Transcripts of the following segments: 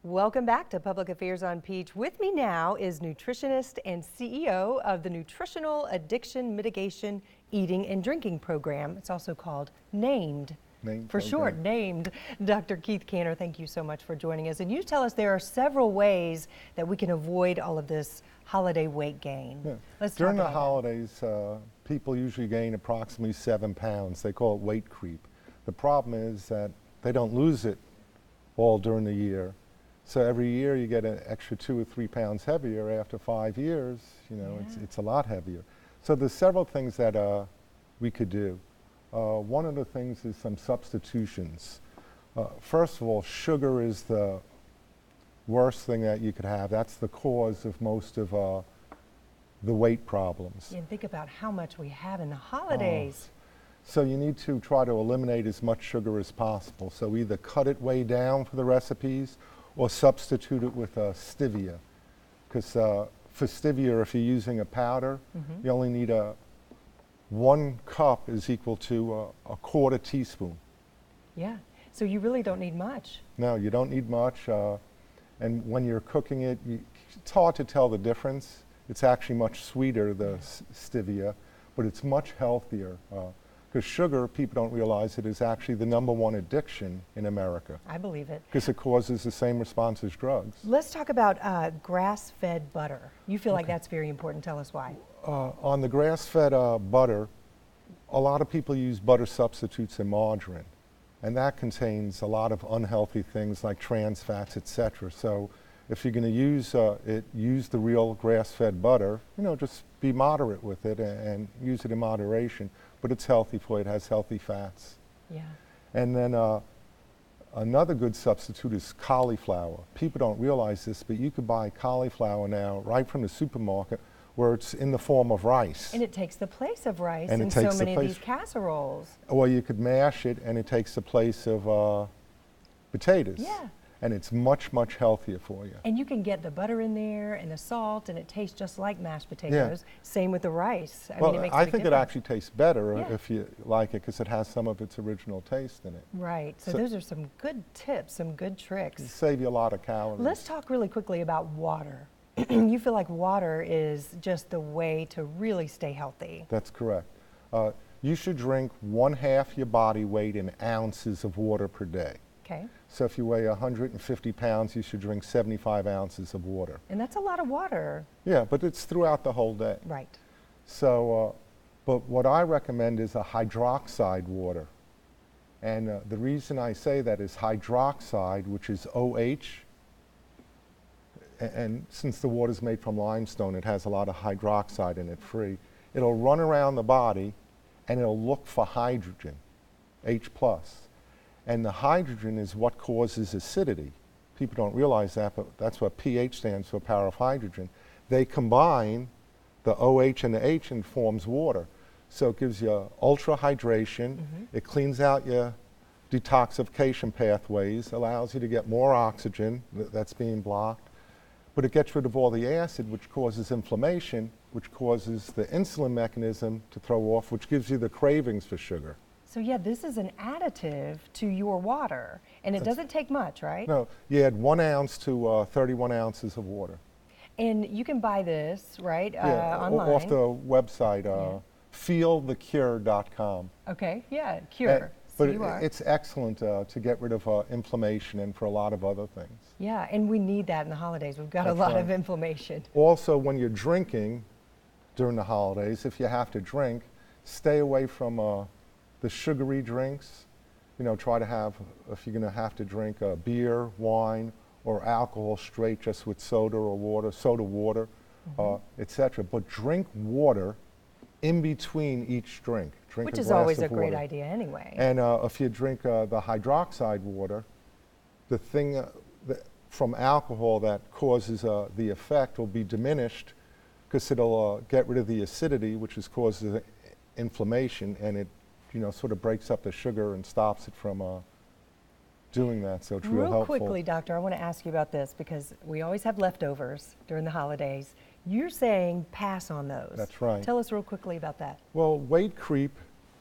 Welcome back to Public Affairs on Peach. With me now is nutritionist and CEO of the Nutritional Addiction Mitigation Eating and Drinking Program. It's also called NAMED. For short, NAMED. Dr. Keith Kanter, thank you so much for joining us. And you tell us there are several ways that we can avoid all of this holiday weight gain. Yeah. Let's During talk the about holidays, people usually gain approximately 7 pounds. They call it weight creep. The problem is that they don't lose it all during the year. So every year you get an extra 2 or 3 pounds heavier. After 5 years, it's a lot heavier. So there's several things that we could do. One of the things is some substitutions. First of all, sugar is the worst thing that you could have. That's the cause of most of the weight problems. And think about how much we have in the holidays. So you need to try to eliminate as much sugar as possible. So either cut it way down for the recipes or substitute it with stevia. Because for stevia, if you're using a powder, you only need 1 cup is equal to a 1/4 teaspoon. Yeah, so you really don't need much. No, you don't need much. And when you're cooking it, it's hard to tell the difference. It's actually much sweeter, the stevia, but it's much healthier. Because sugar, people don't realize it, is actually the #1 addiction in America. I believe it. Because it causes the same response as drugs. Let's talk about grass-fed butter. You feel like that's very important. Tell us why. On the grass-fed butter, a lot of people use butter substitutes in margarine. And that contains a lot of unhealthy things like trans fats, etc. So if you're going to use it, use the real grass-fed butter. Just be moderate with it and use it in moderation. But it's healthy for you. It has healthy fats. Yeah. And then another good substitute is cauliflower. People don't realize this, but you could buy cauliflower now right from the supermarket where it's in the form of rice. And it takes the place of rice And in it so takes the many of place- these casseroles. Or you could mash it and it takes the place of potatoes. Yeah. And it's much, much healthier for you. And you can get the butter in there and the salt, and it tastes just like mashed potatoes. Same with the rice. I mean, it makes a big think it difference. actually tastes better Yeah. if you like it because it has some of its original taste in it. Right. So So- those are some good tips, some good It'll tricks. save you a lot of calories. Let's talk really quickly about water. You feel like water is just the way to really stay healthy. That's correct. You should drink 1/2 your body weight in ounces of water per day. Okay. So if you weigh 150 pounds, you should drink 75 ounces of water. And that's a lot of water. Yeah, but it's throughout the whole day. Right. So, but what I recommend is a hydroxide water. And the reason I say that is hydroxide, which is OH, and since the water is made from limestone, it has a lot of hydroxide in it free. It'll run around the body and it'll look for hydrogen, H+. And the hydrogen is what causes acidity. People don't realize that, but that's what pH stands for, power of hydrogen. They combine the OH and the H and forms water. So it gives you ultra hydration. It cleans out your detoxification pathways, allows you to get more oxygen that's being blocked. But it gets rid of all the acid, which causes inflammation, which causes the insulin mechanism to throw off, which gives you the cravings for sugar. So yeah, this is an additive to your water, and it doesn't take much, right? No, you add 1 ounce to 31 ounces of water. And you can buy this, right, Yeah, online. off the website, feelthecure.com. Okay, yeah, Cure. But C-U-R. it's excellent to get rid of inflammation and for a lot of other things. Yeah, and we need that in the holidays. We've got a That's lot right. of inflammation. Also, when you're drinking during the holidays, if you have to drink, stay away from the sugary drinks. Try to have, if you're going to have to drink beer, wine, or alcohol straight just with soda or water, soda water, etc. But drink water in between each drink. Drink Which a is glass always of a great water. idea anyway. And if you drink the hydroxide water, the thing from alcohol that causes the effect will be diminished because it'll get rid of the acidity, which causes inflammation, and it sort of breaks up the sugar and stops it from doing that. So it's real helpful. Real quickly, doctor, I want to ask you about this because we always have leftovers during the holidays. You're saying pass on those. That's right. Tell us real quickly about that. Well, weight creep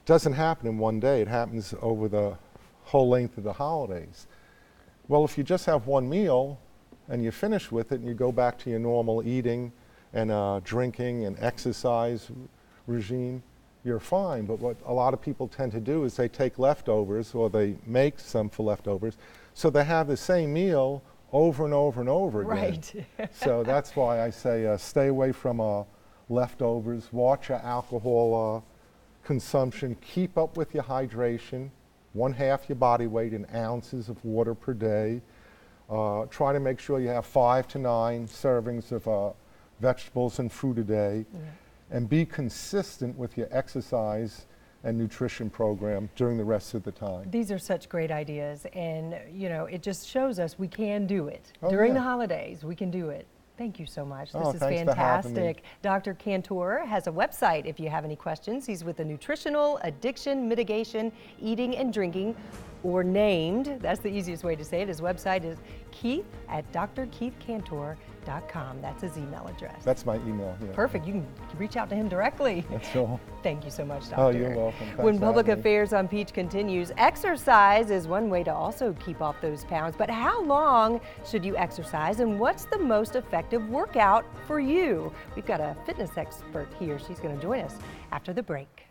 doesn't happen in one day. It happens over the whole length of the holidays. Well, if you just have one meal, and you finish with it and you go back to your normal eating and drinking and exercise regime, you're fine. But what a lot of people tend to do is they take leftovers, or they make some for leftovers, so they have the same meal over and over and over again. Right. So that's why I say stay away from leftovers, watch your alcohol consumption, keep up with your hydration, 1/2 your body weight in ounces of water per day. Try to make sure you have 5 to 9 servings of vegetables and fruit a day, and be consistent with your exercise and nutrition program during the rest of the time. These are such great ideas, and you know, it just shows us we can do it. Oh, During yeah. the holidays, we can do it. Thank you so much. Oh, This is thanks for having me. fantastic. Dr. Cantor has a website if you have any questions. He's with the Nutritional Addiction Mitigation, Eating and Drinking, or NAMED. That's the easiest way to say it. His website is keith@drkeithcantor.com. That's his email address. That's my email. Yeah. Perfect. You can reach out to him directly. That's all. Thank you so much, Doctor. Oh, you're welcome. Thanks When for Public having me. Affairs on Peach continues, exercise is one way to also keep off those pounds. But how long should you exercise, and what's the most effective workout for you? We've got a fitness expert here. She's going to join us after the break.